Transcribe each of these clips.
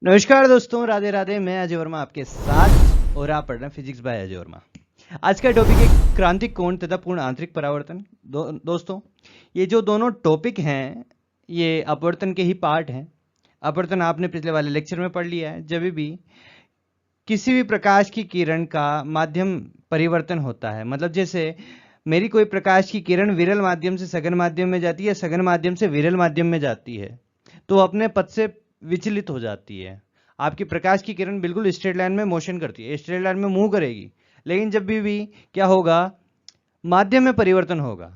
नमस्कार दोस्तों, राधे राधे। मैं अजय वर्मा आपके साथ और आप पढ़ रहे हैं फिजिक्स बाय अजय वर्मा। आज का टॉपिक है क्रांतिक कोण तथा पूर्ण आंतरिक परावर्तन। दोस्तों, ये जो दोनों टॉपिक हैं ये अपवर्तन के ही पार्ट हैं। अपवर्तन आपने पिछले वाले लेक्चर में पढ़ लिया है। जब भी किसी भी प्रकाश की किरण का माध्यम परिवर्तन होता है, मतलब जैसे मेरी कोई प्रकाश की किरण विरल माध्यम से सघन माध्यम में जाती है, सघन माध्यम से विरल माध्यम में जाती है, तो अपने पथ से विचलित हो जाती है। आपकी प्रकाश की किरण बिल्कुल स्ट्रेट लाइन में मोशन करती है, स्ट्रेट लाइन में मूव करेगी, लेकिन जब भी क्या होगा, माध्यम में परिवर्तन होगा।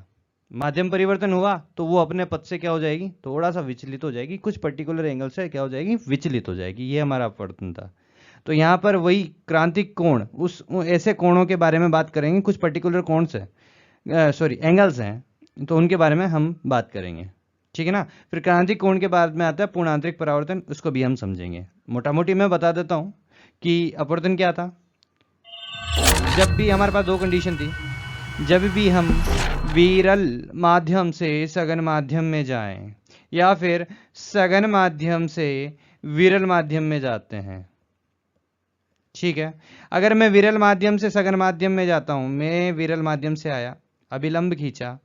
माध्यम परिवर्तन हुआ तो वो अपने पथ से क्या हो जाएगी, थोड़ा सा विचलित हो जाएगी, कुछ पर्टिकुलर एंगल से क्या हो जाएगी, विचलित हो जाएगी। ये हमारा अपवर्तन था। तो यहाँ पर वही क्रांतिक कोण, उस ऐसे कोणों के बारे में बात करेंगे। कुछ पर्टिकुलर कोण से एंगल्स हैं, तो उनके बारे में हम बात करेंगे, ठीक है ना। फिर क्रांतिक कोण के बाद में आता है पूर्ण आंतरिक परावर्तन, उसको भी हम समझेंगे। मोटा मोटी मैं बता देता हूँ कि अपवर्तन क्या था। जब भी हमारे पास दो कंडीशन थी, जब भी हम विरल माध्यम से सघन माध्यम में जाएं या फिर सघन माध्यम से विरल माध्यम में जाते हैं, ठीक है। अगर मैं विरल माध्यम से सघन माध्यम में जाता हूं, मैं विरल माध्यम से आया, अभिलंब खींचा,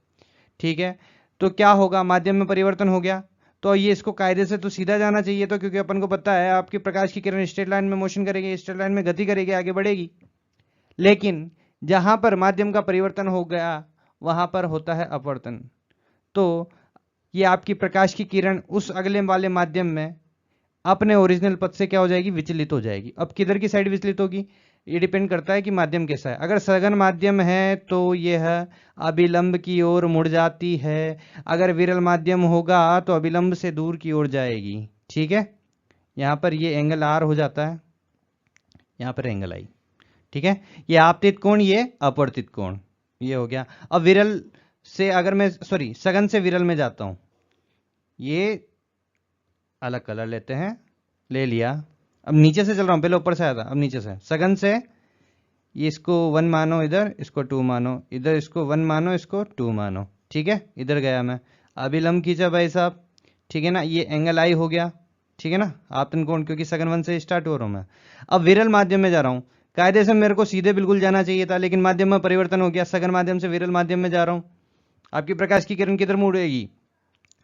ठीक है, तो क्या होगा, माध्यम में परिवर्तन हो गया। तो ये इसको कायदे से तो सीधा जाना चाहिए, तो क्योंकि अपन को पता है आपकी प्रकाश की किरण स्ट्रेट लाइन में मोशन करेगी, स्ट्रेट लाइन में गति करेगी, आगे बढ़ेगी। लेकिन जहां पर माध्यम का परिवर्तन हो गया वहां पर होता है अपवर्तन। तो ये आपकी प्रकाश की किरण उस अगले वाले माध्यम में अपने ओरिजिनल पथ से क्या हो जाएगी, विचलित हो जाएगी। अब किधर की साइड विचलित होगी, ये डिपेंड करता है कि माध्यम कैसा है। अगर सघन माध्यम है तो यह अभिलंब की ओर मुड़ जाती है, अगर विरल माध्यम होगा तो अभिलंब से दूर की ओर जाएगी, ठीक है। यहां पर ये एंगल आर हो जाता है, यहां पर एंगल आई, ठीक है। ये आपतित कोण, ये अपवर्तित कोण, ये हो गया। अब विरल से अगर मैं सघन से विरल में जाता हूं, ये अलग कलर लेते हैं, ले लिया। अब नीचे से चल रहा हूं, पहले ऊपर से आया था, अब नीचे से सघन से, ये इसको 1 मानो, इधर इसको 2 मानो, इधर इसको 1 मानो, इसको 2 मानो, ठीक है। इधर गया मैं, अभिलंब खींचा भाई साहब, ठीक है ना। ये एंगल आई हो गया, ठीक है ना, आपतन कोण, क्योंकि सघन 1 से स्टार्ट हो रहा हूं मैं। अब विरल माध्यम में जा रहा हूं, कायदे से मेरे को सीधे बिल्कुल जाना चाहिए था, लेकिन माध्यम में परिवर्तन हो गया, सघन माध्यम से विरल माध्यम में जा रहा हूं। आपकी प्रकाश की किरण किधर मुड़ेगी,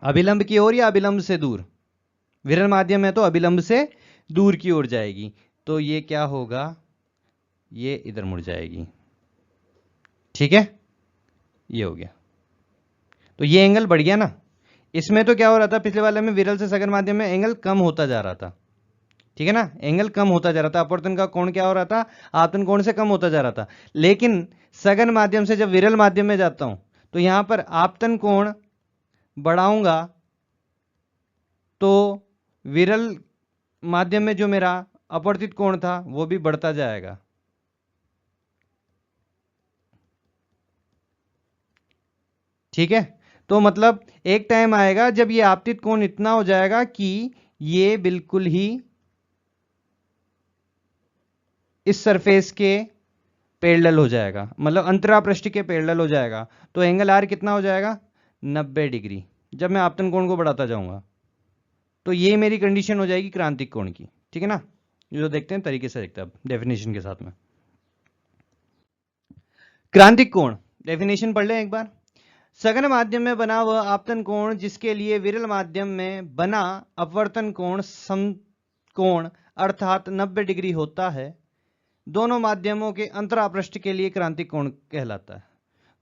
अभिलंब की ओर या अभिलंब से दूर। विरल माध्यम है तो अभिलंब से दूर की ओर जाएगी, तो ये क्या होगा, ये इधर मुड़ जाएगी, ठीक है। ये हो गया, तो ये एंगल बढ़ गया ना। इसमें तो क्या हो रहा था, पिछले वाले में विरल से सघन माध्यम में एंगल कम होता जा रहा था, ठीक है ना, एंगल कम होता जा रहा था। अपवर्तन का कोण क्या हो रहा था, आपतन कोण से कम होता जा रहा था। लेकिन सघन माध्यम से जब विरल माध्यम में जाता हूं, तो यहां पर आपतन कोण बढ़ाऊंगा तो विरल माध्यम में जो मेरा अपवर्तित कोण था वो भी बढ़ता जाएगा, ठीक है। तो मतलब एक टाइम आएगा जब ये आपतित कोण इतना हो जाएगा कि ये बिल्कुल ही इस सरफेस के पैरेलल हो जाएगा, मतलब अंतरा पृष्ठ के पैरेलल हो जाएगा। तो एंगल आर कितना हो जाएगा, 90 डिग्री, जब मैं आपतन कोण को बढ़ाता जाऊंगा। तो ये मेरी कंडीशन हो जाएगी क्रांतिक कोण की, ठीक है ना। जो देखते हैं तरीके से देखते हैं अब डेफिनेशन के साथ में। क्रांतिक कोण डेफिनेशन पढ़ लें एक बार। सघन माध्यम में बना वह आपतन कोण जिसके लिए विरल माध्यम में बना अपवर्तन कोण समकोण अर्थात 90 डिग्री होता है, दोनों माध्यमों के अंतरापृष्ठ के लिए क्रांतिक कोण कहलाता है।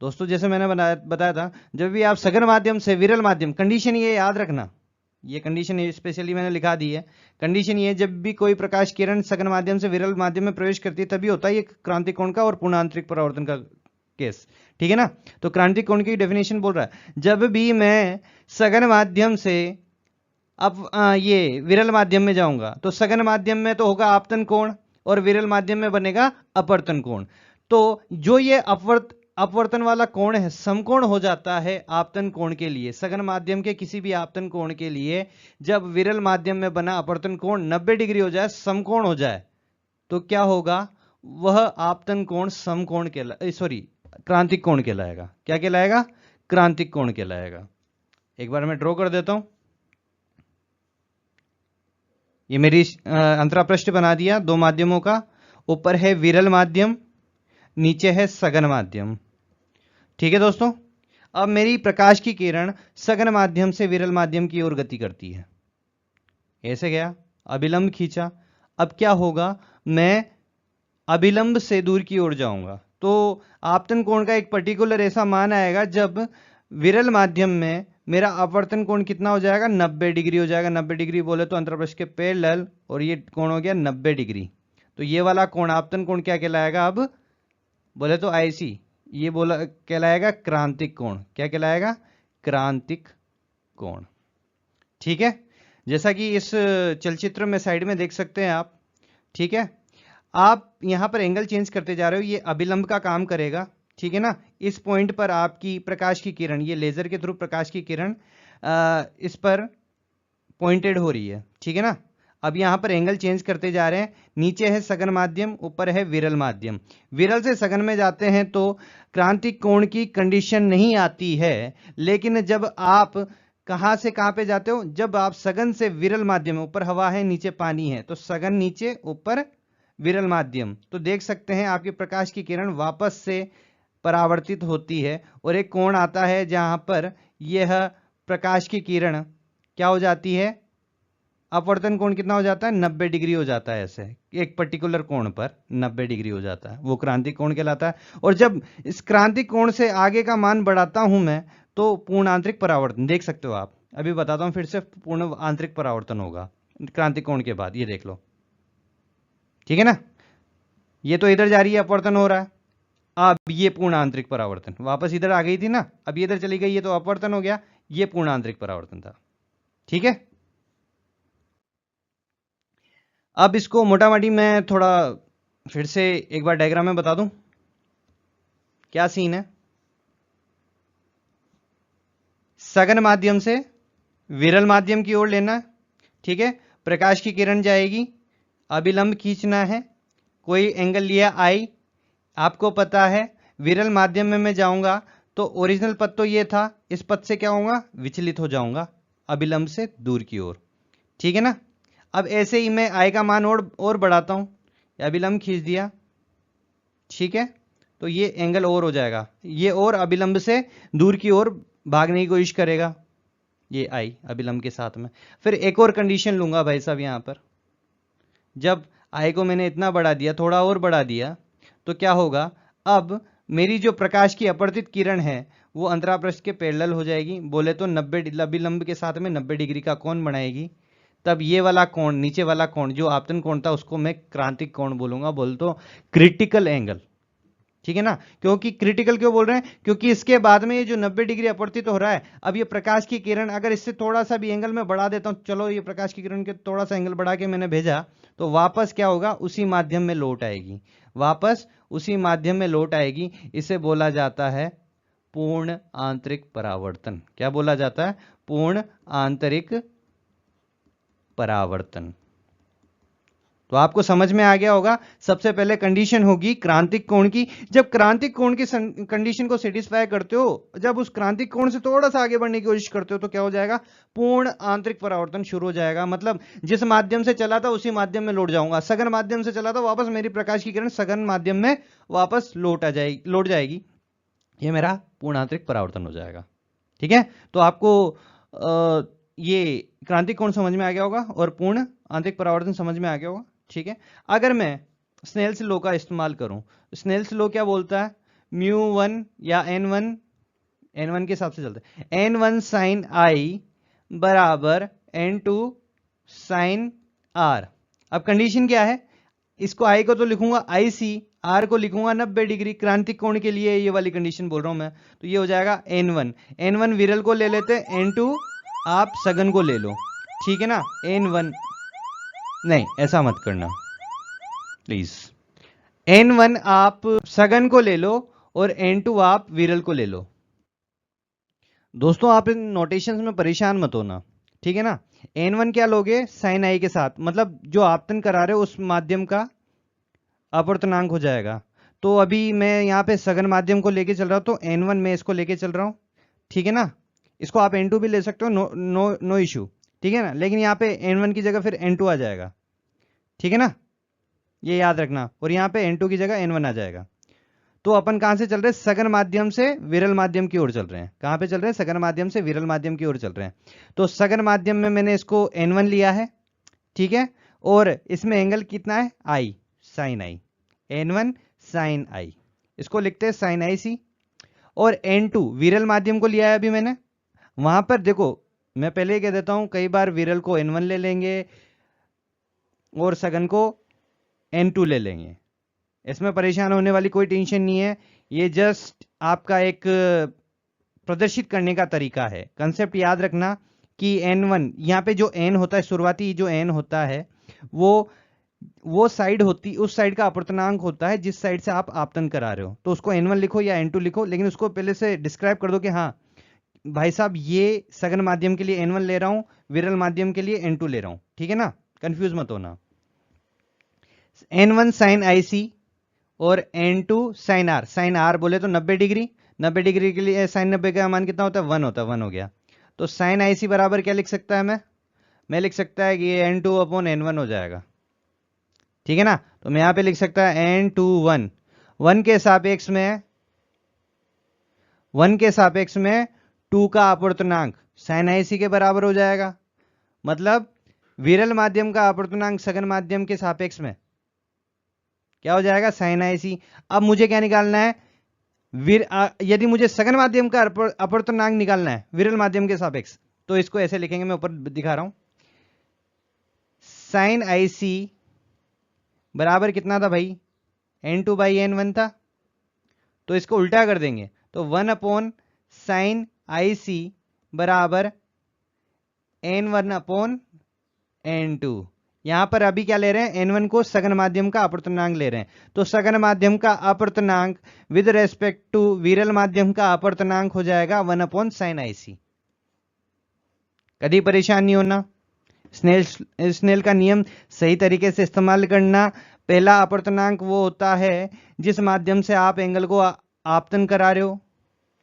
दोस्तों, जैसे मैंने बताया था, जब भी आप सघन माध्यम से विरल माध्यम, कंडीशन ये याद रखना, ये कंडीशन स्पेशली मैंने लिखा दी है। कंडीशन ये, जब भी कोई प्रकाश किरण सघन माध्यम से विरल माध्यम में प्रवेश करती है तभी होता है ये क्रांतिक कोण का और पूर्ण आंतरिक परावर्तन का केस, ठीक है ना। तो क्रांतिक कोण की डेफिनेशन बोल रहा है, जब भी मैं सघन माध्यम से अब ये विरल माध्यम में जाऊंगा तो सघन माध्यम में तो होगा आपतन कोण और विरल माध्यम में बनेगा अपवर्तन कोण। तो जो ये अपवर्तन वाला कोण है समकोण हो जाता है आपतन कोण के लिए। सघन माध्यम के किसी भी आपतन कोण के लिए जब विरल माध्यम में बना अपवर्तन कोण 90 डिग्री हो जाए, समकोण हो जाए, तो क्या होगा, वह आपतन कोण समकोण क्रांतिक कोण कहलाएगा। क्या कहलाएगा, क्रांतिक कोण कहलाएगा। एक बार मैं ड्रॉ कर देता हूं, ये मेरी अंतरापृष्ठ बना दिया दो माध्यमों का। ऊपर है विरल माध्यम, नीचे है सघन माध्यम। ठीक है दोस्तों। अब मेरी प्रकाश की किरण सघन माध्यम से विरल माध्यम की ओर गति करती है। ऐसे गया, अभिलंब खींचा। अब क्या होगा, मैं अभिलंब से दूर की ओर जाऊंगा तो आपतन कोण का एक पर्टिकुलर ऐसा मान आएगा जब विरल माध्यम में मेरा अपवर्तन कोण कितना हो जाएगा, 90 डिग्री हो जाएगा। 90 डिग्री बोले तो अंतरपृष्ठ के पैरेलल, और ये कोण हो गया 90 डिग्री। तो ये वाला कोण आपतन कोण क्या कहलाएगा, अब बोले तो आईसी, ये बोला कहलाएगा क्रांतिक कोण। क्या कहलाएगा, क्रांतिक कोण। ठीक है, जैसा कि इस चलचित्र में साइड में देख सकते हैं आप। ठीक है, आप यहां पर एंगल चेंज करते जा रहे हो, ये अभिलंब का काम करेगा। ठीक है ना, इस पॉइंट पर आपकी प्रकाश की किरण, ये लेजर के थ्रू प्रकाश की किरण इस पर पॉइंटेड हो रही है। ठीक है ना, अब यहां पर एंगल चेंज करते जा रहे हैं। नीचे है सघन माध्यम, ऊपर है विरल माध्यम। विरल से सघन में जाते हैं तो क्रांतिक कोण की कंडीशन नहीं आती है, लेकिन जब आप कहां से कहां पे जाते हो, जब आप सघन से विरल माध्यम, ऊपर हवा है नीचे पानी है, तो सघन नीचे, ऊपर विरल माध्यम, तो देख सकते हैं आपकी प्रकाश की किरण वापस से परावर्तित होती है और एक कोण आता है जहां पर यह प्रकाश की किरण क्या हो जाती है, अपवर्तन कोण कितना हो जाता है, 90 डिग्री हो जाता है। ऐसे एक पर्टिकुलर कोण पर 90 डिग्री हो जाता है, वो क्रांतिक कोण कहलाता है। और जब इस क्रांतिक कोण से आगे का मान बढ़ाता हूं मैं, तो पूर्ण आंतरिक परावर्तन देख सकते हो आप। अभी बताता हूं फिर से, पूर्ण आंतरिक परावर्तन होगा क्रांतिक कोण के बाद, ये देख लो। ठीक है ना, ये तो इधर जा रही है, अपवर्तन हो रहा है। अब ये पूर्ण आंतरिक परावर्तन, वापस इधर आ गई थी ना, अब ये इधर चली गई, ये तो अपवर्तन हो गया, ये पूर्ण आंतरिक परावर्तन था। ठीक है, अब इसको मोटा मोटी मैं थोड़ा फिर से एक बार डायग्राम में बता दूं क्या सीन है। सघन माध्यम से विरल माध्यम की ओर लेना। ठीक है, प्रकाश की किरण जाएगी, अभिलंब खींचना है, कोई एंगल लिया आई, आपको पता है विरल माध्यम में मैं जाऊंगा तो ओरिजिनल पथ तो ये था, इस पथ से क्या होगा, विचलित हो जाऊंगा अभिलंब से दूर की ओर। ठीक है ना, अब ऐसे ही मैं आई का मान और बढ़ाता हूं, अभिलंब खींच दिया। ठीक है, तो ये एंगल और हो जाएगा, ये और अभिलंब से दूर की ओर भागने की कोशिश करेगा, ये आई अभिलंब के साथ में। फिर एक और कंडीशन लूंगा भाई साहब, यहां पर जब आई को मैंने इतना बढ़ा दिया, थोड़ा और बढ़ा दिया, तो क्या होगा, अब मेरी जो प्रकाश की अपवर्तित किरण है वो अंतरापृष्ठ के पैरेलल हो जाएगी। बोले तो 90 अभिलंब के साथ में 90 डिग्री का कोण बनाएगी। तब ये वाला कोण, नीचे वाला कोण जो आपतन कोण था, उसको मैं क्रांतिक कोण बोलूंगा, बोल तो क्रिटिकल एंगल। ठीक है ना, क्योंकि क्रिटिकल क्यों बोल रहे हैं, क्योंकि इसके बाद में ये जो 90 डिग्री अपवर्तित हो रहा है, अब ये प्रकाश की किरण अगर इससे थोड़ा सा भी एंगल में बढ़ा देता हूं, चलो ये प्रकाश की किरण के थोड़ा सा एंगल बढ़ा के मैंने भेजा, तो वापस क्या होगा, उसी माध्यम में लौट आएगी, वापस उसी माध्यम में लौट आएगी। इसे बोला जाता है पूर्ण आंतरिक परावर्तन। क्या बोला जाता है, पूर्ण आंतरिक परावर्तन। तो आपको समझ में आ गया होगा। सबसे पहले कंडीशन होगी क्रांतिक कोण की। जब क्रांतिक कोण की कंडीशन को सेटिस्फाई करते हो, जब उस क्रांतिक कोण से थोड़ा सा आगे बढ़ने की कोशिश करते हो, तो क्या हो जाएगा, पूर्ण आंतरिक परावर्तन शुरू हो जाएगा। मतलब जिस माध्यम से चला था उसी माध्यम में लौट जाऊंगा। सघन माध्यम से चला था, वापस मेरी प्रकाश की किरण सघन माध्यम में वापस लौट जाएगी। ये मेरा पूर्ण आंतरिक परावर्तन हो जाएगा। ठीक है, तो आपको ये क्रांतिक कोण समझ में आ गया होगा और पूर्ण आंतरिक परावर्तन समझ में आ गया होगा। ठीक है, अगर मैं स्नेल्स लॉ का इस्तेमाल करूं, स्नेल्स लॉ क्या बोलता है, μ1 या n1 के हिसाब से चलता है, n1 साइन आई बराबर n2 साइन आर। अब कंडीशन क्या है, इसको आई को तो लिखूंगा IC, आर को लिखूंगा 90 डिग्री, क्रांतिक कोण के लिए ये वाली कंडीशन बोल रहा हूं मैं। तो ये हो जाएगा n1 विरल को ले लेते, n2 आप सघन को ले लो। ठीक है ना, n1 नहीं, ऐसा मत करना प्लीज, n1 आप सघन को ले लो और n2 आप विरल को ले लो। दोस्तों आप इन नोटेशंस में परेशान मत होना। ठीक है ना, n1 क्या लोगे, साइन आई के साथ, मतलब जो आपतन करा रहे हो उस माध्यम का अपवर्तनांक हो जाएगा। तो अभी मैं यहाँ पे सघन माध्यम को लेके चल रहा हूं, तो n1 में इसको लेके चल रहा हूं। ठीक है ना, इसको आप n2 भी ले सकते हो, नो इशू। ठीक है ना, लेकिन यहाँ पे n1 की जगह फिर n2 आ जाएगा, ठीक है ना, ये याद रखना, और यहाँ पे n2 की जगह n1 आ जाएगा। तो अपन कहां से चल रहे हैं, सघन माध्यम से विरल माध्यम की ओर चल रहे हैं। कहां पे चल रहे हैं, सघन माध्यम से विरल माध्यम की ओर चल रहे हैं। तो सघन माध्यम में मैंने इसको n1 लिया है, ठीक है, और इसमें एंगल कितना है, i, sine i, n1 sine i, इसको लिखते हैं साइन i c। और n2 विरल माध्यम को लिया है अभी मैंने, वहां पर देखो मैं पहले ही कह देता हूं, कई बार विरल को n1 ले लेंगे और सघन को n2 ले लेंगे, इसमें परेशान होने वाली कोई टेंशन नहीं है। ये जस्ट आपका एक प्रदर्शित करने का तरीका है। कंसेप्ट याद रखना कि n1 यहाँ पे जो n होता है, शुरुआती जो n होता है, वो साइड होती, उस साइड का अपवर्तनांक होता है जिस साइड से आप आपतन करा रहे हो। तो उसको n1 लिखो या n2 लिखो, लेकिन उसको पहले से डिस्क्राइब कर दो कि हाँ भाई साहब ये सघन माध्यम के लिए n1 ले रहा हूं, विरल माध्यम के लिए n2 ले रहा हूं, ठीक है ना, कंफ्यूज मत होना। n1 साइन IC और n2 sign R, sign R बोले तो 90 डिग्री, 90 डिग्री के लिए साइन 90 का मान कितना होता है, 1 होता है, 1 हो गया। तो साइन IC बराबर क्या लिख सकता है मैं लिख सकता है कि ये n2 अपॉन n1 हो जाएगा, ठीक है ना। तो मैं यहां पे लिख सकता है n2 1 के सापेक्ष में 2 का अपवर्तनांक साइन IC के बराबर हो जाएगा। मतलब विरल माध्यम का अपवर्तनांक सघन माध्यम के सापेक्ष में क्या हो जाएगा, साइन IC। अब मुझे क्या निकालना है, यदि मुझे सघन माध्यम का अपवर्तनांक निकालना है विरल माध्यम के सापेक्ष, तो इसको ऐसे लिखेंगे, मैं ऊपर दिखा रहा हूं, साइन IC बराबर कितना था भाई, n2 बाई n1 था, तो इसको उल्टा कर देंगे, तो 1 अपॉन साइन IC बराबर n1 अपॉन n2। यहां पर अभी क्या ले रहे हैं, n1 को सघन माध्यम का अपवर्तनांक ले रहे हैं, तो सघन माध्यम का अपवर्तनांक विद रेस्पेक्ट टू विरल माध्यम का अपवर्तनांक हो जाएगा 1 अपॉन साइन IC। कभी परेशान नहीं होना, स्नेल का नियम सही तरीके से इस्तेमाल करना। पहला अपवर्तनांक वो होता है जिस माध्यम से आप एंगल को आपतन करा रहे हो,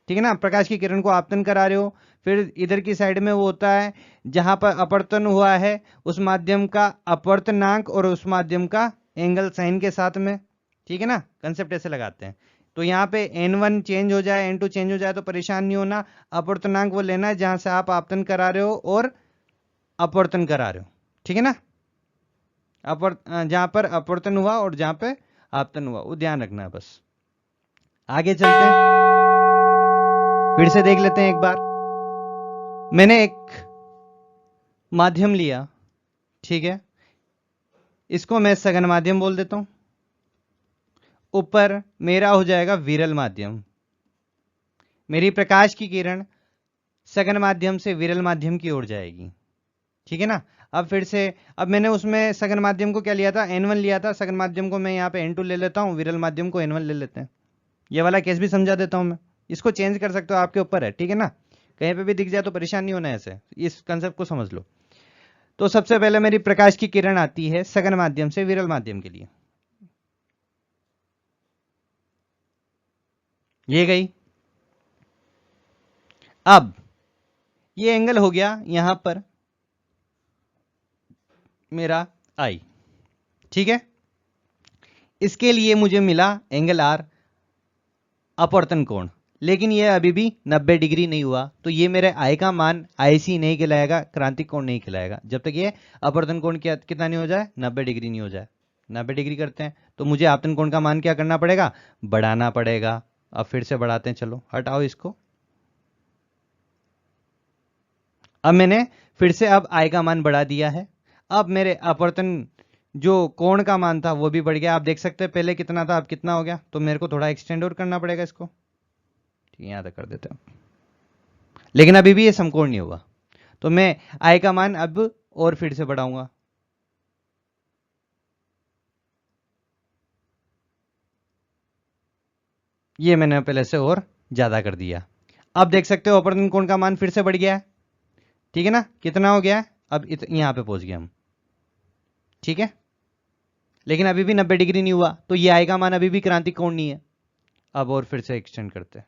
ठीक है ना, प्रकाश की किरण को आपतन करा रहे हो। फिर इधर की साइड में वो होता है जहां पर अपवर्तन हुआ है उस माध्यम का अपवर्तनांक और उस माध्यम का एंगल साइन के साथ में, ठीक है ना, कंसेप्ट ऐसे लगाते हैं। तो यहाँ पे n1 चेंज हो जाए, n2 चेंज हो जाए तो परेशान नहीं होना, अपवर्तनांक वो लेना है जहां से आप आपतन करा रहे हो और अपवर्तन करा रहे हो, ठीक है ना, जहां पर अपवर्तन हुआ और जहां पे आपतन हुआ, वो ध्यान रखना है बस। आगे चलते हैं, फिर से देख लेते हैं एक बार। मैंने एक माध्यम लिया, ठीक है, इसको मैं सघन माध्यम बोल देता हूं, ऊपर मेरा हो जाएगा विरल माध्यम, मेरी प्रकाश की किरण सघन माध्यम से विरल माध्यम की ओर जाएगी, ठीक है ना। अब फिर से, अब मैंने उसमें सघन माध्यम को क्या लिया था, n1 लिया था, सघन माध्यम को मैं यहाँ पे n2 ले लेता हूँ, विरल माध्यम को n1 ले लेते हैं। ये वाला केस भी समझा देता हूं मैं, इसको चेंज कर सकते हो, आपके ऊपर है, ठीक है ना, कहीं पे भी दिख जाए तो परेशान नहीं होना है, ऐसे इस कंसेप्ट को समझ लो। तो सबसे पहले मेरी प्रकाश की किरण आती है सघन माध्यम से विरल माध्यम के लिए, ये गई। अब ये एंगल हो गया यहां पर मेरा I, ठीक है, इसके लिए मुझे मिला एंगल R, अपवर्तन कोण, लेकिन ये अभी भी 90 डिग्री नहीं हुआ, तो ये मेरे I का मान IC नहीं कहलाएगा, क्रांतिक कोण नहीं कहलाएगा, जब तक ये अपवर्तन कोण कितना नहीं हो जाए, 90 डिग्री नहीं हो जाए। 90 डिग्री करते हैं तो मुझे आपतन कोण का मान क्या करना पड़ेगा, बढ़ाना पड़ेगा। अब फिर से बढ़ाते हैं, चलो हटाओ इसको। अब मैंने फिर से अब I का मान बढ़ा दिया है, अब मेरे अपवर्तन जो कोण का मान था वो भी बढ़ गया। आप देख सकते हैं पहले कितना था, अब कितना हो गया, तो मेरे को थोड़ा एक्सटेंड और करना पड़ेगा इसको, ठीक है, यहां तक कर देते हैं, लेकिन अभी भी ये समकोण नहीं हुआ, तो मैं I का मान अब और फिर से बढ़ाऊंगा। ये मैंने पहले से और ज्यादा कर दिया। अब देख सकते हो अपवर्तन कोण का मान फिर से बढ़ गया है, ठीक है ना, कितना हो गया है, अब यहां पे पहुंच गया हम, ठीक है, लेकिन अभी भी 90 डिग्री नहीं हुआ, तो ये I का मान अभी भी क्रांतिक कोण नहीं है। अब और फिर से एक्सटेंड करते हैं,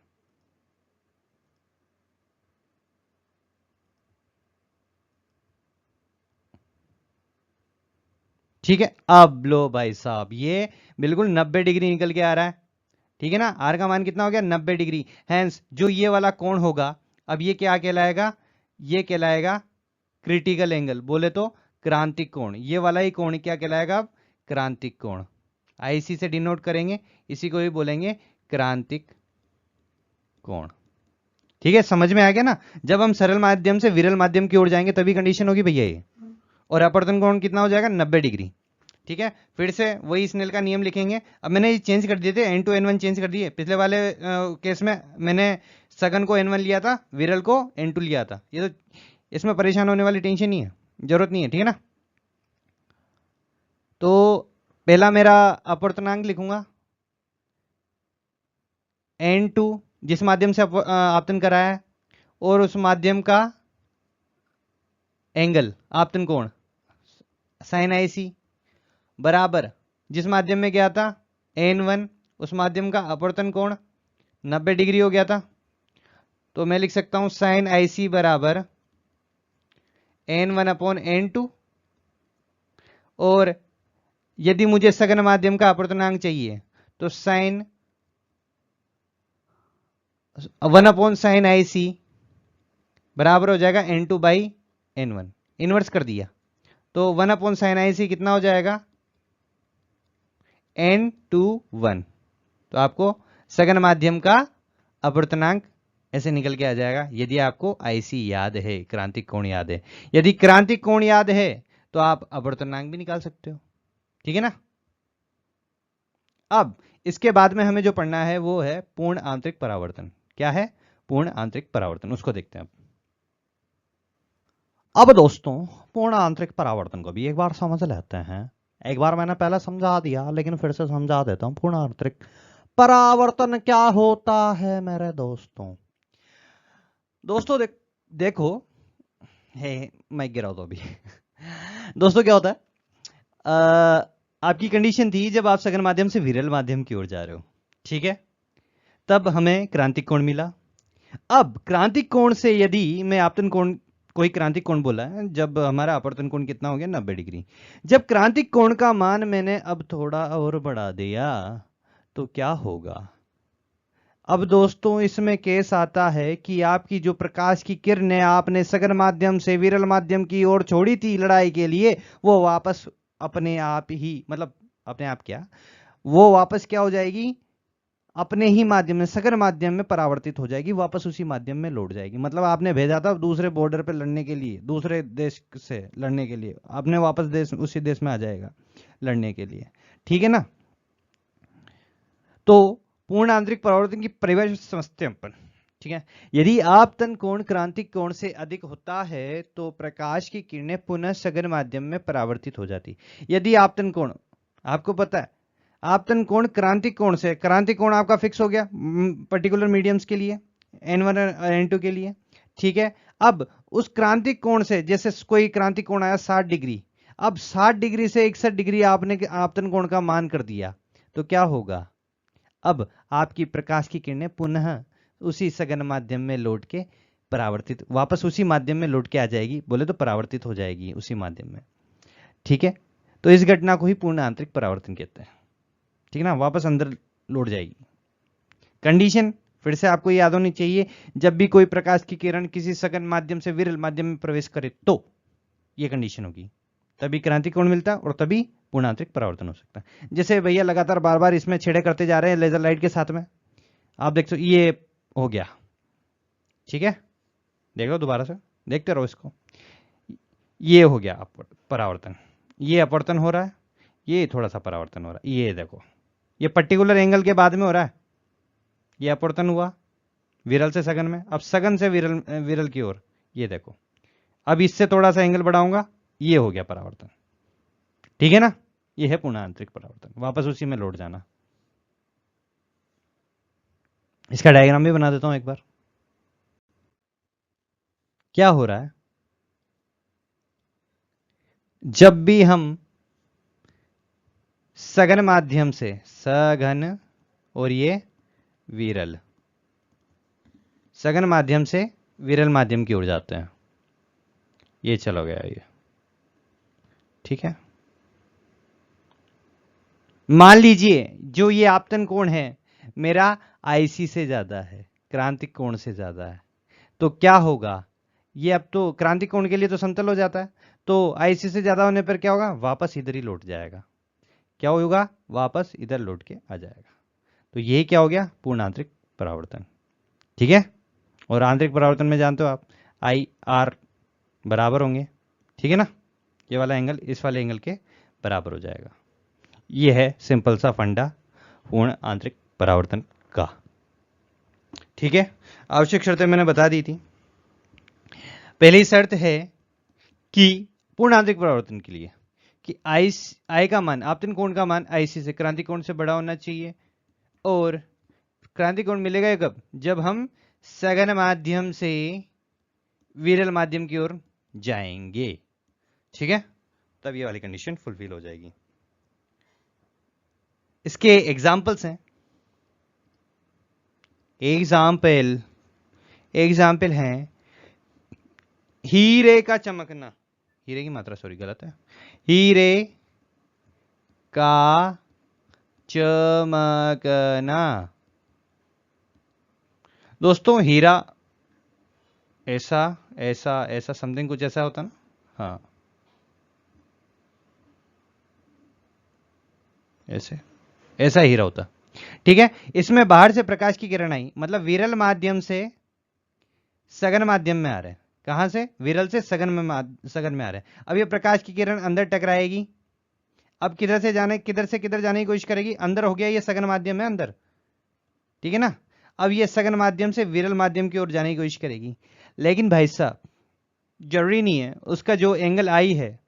ठीक है, अब लो भाई साहब, ये बिल्कुल 90 डिग्री निकल के आ रहा है। ठीक है ना, आर का मान कितना हो गया, 90 डिग्री। हैंस जो ये वाला कोण होगा, अब ये क्या कहलाएगा, ये कहलाएगा क्रिटिकल एंगल, बोले तो क्रांतिक कोण। ये वाला ही कोण क्या कहलाएगा, अब क्रांतिक कोण। आईसी से डिनोट करेंगे, इसी को भी बोलेंगे क्रांतिक कोण। ठीक है, समझ में आ गया ना। जब हम सरल माध्यम से विरल माध्यम की ओर जाएंगे तभी कंडीशन होगी भैया ये। और अपवर्तन कोण कितना हो जाएगा, 90 डिग्री। ठीक है, फिर से वही स्नेल का नियम लिखेंगे। अब मैंने ये चेंज कर दिए थे, n टू n1 चेंज कर दिए। पिछले वाले केस में मैंने सघन को n1 लिया था, विरल को n2 लिया था। ये तो इसमें परेशान होने वाली टेंशन नहीं है, जरूरत नहीं है। ठीक है ना, तो पहला मेरा अपवर्तनांक लिखूंगा n2, जिस माध्यम से आपतन कराया है, और उस माध्यम का एंगल आपतन कोण साइन आईसी बराबर जिस माध्यम में गया था n1, उस माध्यम का अपवर्तन कोण 90 डिग्री हो गया था। तो मैं लिख सकता हूं साइन आईसी बराबर n1 अपॉन n2। और यदि मुझे सघन माध्यम का अपवर्तनांक चाहिए तो साइन 1 अपॉन साइन आईसी बराबर हो जाएगा n2 बाई n1। इनवर्स कर दिया तो 1 अपॉन साइन आईसी कितना हो जाएगा, n2 1। तो आपको सघन माध्यम का अपवर्तनांक ऐसे निकल के आ जाएगा, यदि आपको आईसी याद है, क्रांतिक कोण याद है। यदि क्रांतिक कोण याद है तो आप अपवर्तनांक भी निकाल सकते हो। ठीक है ना। अब इसके बाद में हमें जो पढ़ना है वो है पूर्ण आंतरिक परावर्तन। क्या है, पूर्ण आंतरिक परावर्तन, उसको देखते हैं अब दोस्तों पूर्ण आंतरिक परावर्तन को भी एक बार समझ लेते हैं। एक बार मैंने पहले समझा दिया, लेकिन फिर से समझा देता हूं। पूर्ण आंतरिक परावर्तन क्या होता है मेरे दोस्तों। दोस्तों देखो, हे मैं गिरा तो अभी दोस्तों क्या होता है, आपकी कंडीशन थी जब आप सघन माध्यम से विरल माध्यम की ओर जा रहे हो। ठीक है, तब हमें क्रांतिक कोण मिला। अब क्रांतिक कोण से यदि मैं आपतन कोण, कोई क्रांतिक कोण बोला है, जब हमारा अपवर्तन कोण कितना हो गया, 90 डिग्री। जब क्रांतिक कोण का मान मैंने अब थोड़ा और बढ़ा दिया तो क्या होगा। अब दोस्तों इसमें केस आता है कि आपकी जो प्रकाश की किरणें आपने सघन माध्यम से विरल माध्यम की ओर छोड़ी थी लड़ाई के लिए, वो वापस अपने आप ही, मतलब अपने आप क्या, वो वापस क्या हो जाएगी, अपने ही माध्यम में, सघन माध्यम में परावर्तित हो जाएगी, वापस उसी माध्यम में लौट जाएगी। मतलब आपने भेजा था दूसरे बॉर्डर पे लड़ने के लिए, दूसरे देश से लड़ने के लिए, आपने वापस देश, उसी देश में आ जाएगा लड़ने के लिए। ठीक है ना। तो पूर्ण आंतरिक परावर्तन की परिभाषा समझते हैं अपन। ठीक है, यदि आपतन कोण क्रांतिक कोण से अधिक होता है तो प्रकाश की किरणें पुनः सघन माध्यम में परावर्तित हो जाती। यदि आपतन कोण, आपको पता है आपतन कोण क्रांतिक कोण से, क्रांतिक कोण आपका फिक्स हो गया पर्टिकुलर मीडियम्स के लिए, n1 और n2 के लिए। ठीक है, अब उस क्रांतिक कोण से, जैसे कोई क्रांतिक कोण आया 60 डिग्री, अब 60 डिग्री से 61 डिग्री आपने आपतन कोण का मान कर दिया तो क्या होगा, अब आपकी प्रकाश की किरणें पुनः उसी सघन माध्यम में लौट के परावर्तित, वापस उसी माध्यम में लौट के आ जाएगी, बोले तो परावर्तित हो जाएगी उसी माध्यम में। ठीक है, तो इस घटना को ही पूर्ण आंतरिक परावर्तन कहते हैं। ठीक है ना, वापस अंदर लौट जाएगी। कंडीशन फिर से आपको याद होनी चाहिए, जब भी कोई प्रकाश की किरण किसी सघन माध्यम से विरल माध्यम में प्रवेश करे तो यह कंडीशन होगी, तभी क्रांतिक कोण मिलता है और तभी पूर्ण आंतरिक परावर्तन हो सकता है। जैसे भैया लगातार बार बार इसमें छेड़े करते जा रहे हैं लेजर लाइट के साथ में, आप देख सकते ये हो गया। ठीक है, देख लो दोबारा से, देखते रहो इसको, ये हो गया परावर्तन, ये अपवर्तन हो रहा है, ये थोड़ा सा परावर्तन हो रहा है। ये देखो, ये पर्टिकुलर एंगल के बाद में हो रहा है, ये अपवर्तन हुआ विरल से सघन में, अब सघन से विरल की ओर, ये देखो, अब इससे थोड़ा सा एंगल बढ़ाऊंगा, ये हो गया परावर्तन। ठीक है ना, ये है पूर्ण आंतरिक परावर्तन, वापस उसी में लौट जाना। इसका डायग्राम भी बना देता हूं एक बार। क्या हो रहा है, जब भी हम सघन माध्यम से, सघन और ये विरल, सघन माध्यम से विरल माध्यम की ओर जाते हैं, ये चलो गया ये। ठीक है, मान लीजिए जो ये आपतन कोण है मेरा आईसी से ज्यादा है, क्रांतिक कोण से ज्यादा है, तो क्या होगा, ये अब तो क्रांतिक कोण के लिए तो समतल हो जाता है, तो आईसी से ज्यादा होने पर क्या होगा, वापस इधर ही लौट जाएगा। क्या होगा, वापस इधर लौट के आ जाएगा। तो ये क्या हो गया, पूर्ण आंतरिक परावर्तन। ठीक है, और आंतरिक परावर्तन में जानते हो आप आई आर बराबर होंगे। ठीक है ना, ये वाला एंगल इस वाले एंगल के बराबर हो जाएगा। ये है सिंपल सा फंडा पूर्ण आंतरिक परावर्तन का। ठीक है, आवश्यक शर्तें मैंने बता दी थी। पहली शर्त है कि पूर्ण आंतरिक परावर्तन के लिए कि आई का मान, आपतन कोण का मान आईसी से, क्रांतिक कोण से बड़ा होना चाहिए। और क्रांतिक कोण मिलेगा कब, जब हम सघन माध्यम से विरल माध्यम की ओर जाएंगे। ठीक है, तब ये वाली कंडीशन फुलफिल हो जाएगी। इसके एग्जाम्पल्स हैं, एग्जाम्पल हैं हीरे का चमकना, हीरे की मात्रा सॉरी गलत है, हीरे का चमकना। दोस्तों हीरा ऐसा ऐसा ऐसा समथिंग कुछ ऐसा होता ना, हाँ ऐसे ऐसा हीरा होता। ठीक है, इसमें बाहर से प्रकाश की किरण आई, मतलब विरल माध्यम से सघन माध्यम में आ रहे हैं। कहां से, विरल से सघन में आ रहे हैं। अब ये प्रकाश की किरण अंदर टकराएगी, अब किधर से किधर जाने की कोशिश करेगी, अंदर हो गया, ये सघन माध्यम है अंदर। ठीक है ना, अब ये सघन माध्यम से विरल माध्यम की ओर जाने की कोशिश करेगी। लेकिन भाई साहब जरूरी नहीं है उसका जो एंगल आई है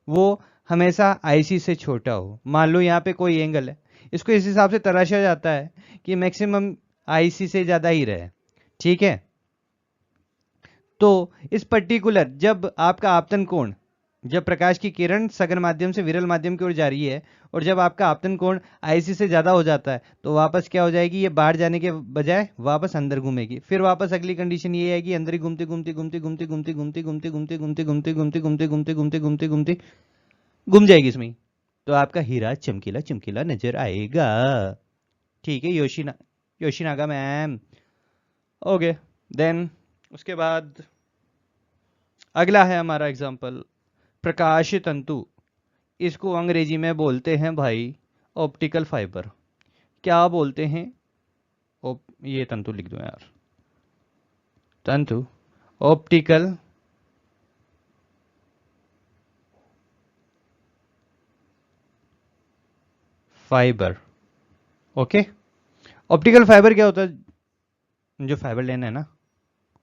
वो हमेशा आईसी से छोटा हो। मान लो यहाँ पे कोई एंगल है, इसको इस हिसाब से तराशा जाता है कि मैक्सिमम आईसी से ज्यादा ही रहे। ठीक है, तो इस पर्टिकुलर जब आपका आपतन कोण, जब प्रकाश की किरण सघन माध्यम से विरल माध्यम की ओर जा रही है और जब आपका आपतन कोण आईसी से ज्यादा हो जाता है, तो वापस क्या हो जाएगी, ये बाहर जाने के बजाय वापस अंदर घूमेगी। फिर वापस अगली कंडीशन ये आएगी, अंदर ही घूमते घूमते घूमते घूमते घूमते घूमते घूमते घूमते घूमते घूमते घूमते घूमते घूमते घूमते घूमते घूमते घूम जाएगी इसमें, तो आपका हीरा चमकीला चमकीला नजर आएगा। ठीक है योशिनागा मैम, ओके। देन उसके बाद अगला है हमारा एग्जांपल प्रकाश तंतु। इसको अंग्रेजी में बोलते हैं भाई ऑप्टिकल फाइबर। क्या बोलते हैं, ये तंतु लिख दो यार, तंतु optical fibre. Okay, optical fibre क्या होता है, जो फाइबर लेन है ना,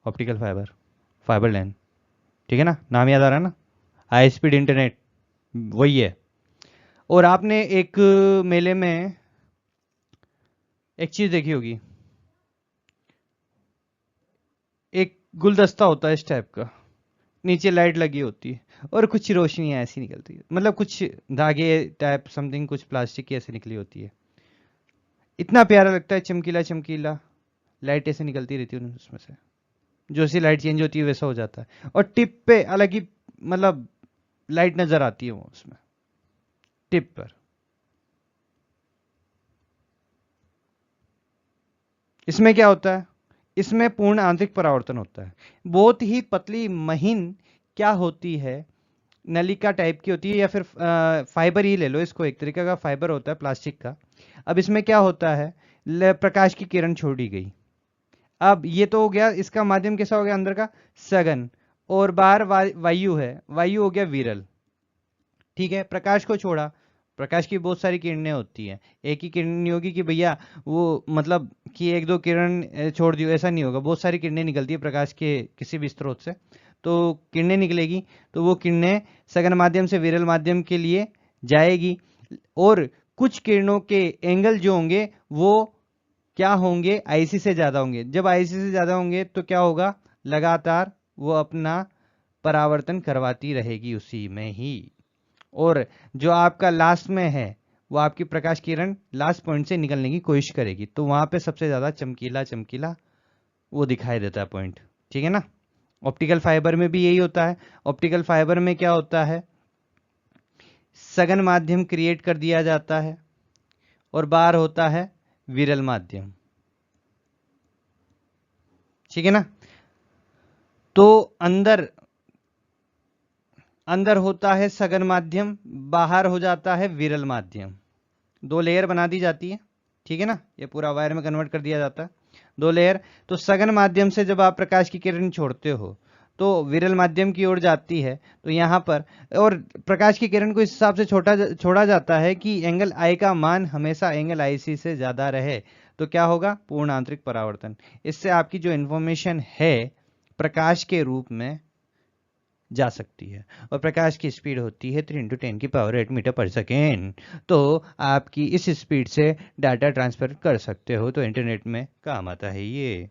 ऑप्टिकल फाइबर, फाइबर लेन। ठीक है ना, नाम याद आ रहा है ना, हाई स्पीड इंटरनेट, वही है। और आपने एक मेले में एक चीज देखी होगी, एक गुलदस्ता होता है इस टाइप का, नीचे लाइट लगी होती है और कुछ रोशनी ऐसी निकलती है, मतलब कुछ धागे टाइप समथिंग, कुछ प्लास्टिक की ऐसी निकली होती है। इतना प्यारा लगता है, चमकीला चमकीला, लाइट ऐसे निकलती रहती है उसमें से, जो सी लाइट चेंज होती है वैसा हो जाता है, और टिप पे अलग ही मतलब लाइट नजर आती है वो उसमें टिप पर। इसमें क्या होता है, इसमें पूर्ण आंतरिक परावर्तन होता है। बहुत ही पतली महीन क्या होती है, नलिका टाइप की होती है, या फिर फाइबर ही ले लो इसको, एक तरीके का फाइबर होता है प्लास्टिक का। अब इसमें क्या होता है, प्रकाश की किरण छोड़ी गई, अब ये तो हो गया, इसका माध्यम कैसा हो गया, अंदर का सघन, और बाहर वायु है, वायु हो गया विरल। ठीक है, प्रकाश को छोड़ा, प्रकाश की बहुत सारी किरणें होती हैं, एक ही किरण नहीं होगी कि भैया वो मतलब कि एक दो किरण छोड़ दियो, ऐसा नहीं होगा, बहुत सारी किरणें निकलती है प्रकाश के किसी भी स्रोत से, तो किरणें निकलेगी, तो वो किरणें सघन माध्यम से विरल माध्यम के लिए जाएगी, और कुछ किरणों के एंगल जो होंगे वो क्या होंगे, आईसी से ज्यादा होंगे। जब आईसी से ज्यादा होंगे तो क्या होगा, लगातार वो अपना परावर्तन करवाती रहेगी उसी में ही, और जो आपका लास्ट में है वो आपकी प्रकाश किरण लास्ट पॉइंट से निकलने की कोशिश करेगी, तो वहां पे सबसे ज्यादा चमकीला चमकीला वो दिखाई देता है पॉइंट। ठीक है ना, ऑप्टिकल फाइबर में भी यही होता है। ऑप्टिकल फाइबर में क्या होता है, सघन माध्यम क्रिएट कर दिया जाता है, और बाहर होता है विरल माध्यम। ठीक है ना। तो अंदर होता है सघन माध्यम, बाहर हो जाता है विरल माध्यम। दो लेयर बना दी जाती है। ठीक है ना, ये पूरा वायर में कन्वर्ट कर दिया जाता है, दो लेयर। तो सघन माध्यम से जब आप प्रकाश की किरण छोड़ते हो तो विरल माध्यम की ओर जाती है। तो यहाँ पर और प्रकाश की किरण को इस हिसाब से छोड़ा जाता है कि एंगल आई का मान हमेशा एंगल आई सी से ज़्यादा रहे। तो क्या होगा, पूर्ण आंतरिक परावर्तन। इससे आपकी जो इन्फॉर्मेशन है प्रकाश के रूप में जा सकती है। और प्रकाश की स्पीड होती है 3 × 10⁸ मीटर पर सेकेंड। तो आपकी इस स्पीड से डाटा ट्रांसफर कर सकते हो। तो इंटरनेट में काम आता है ये।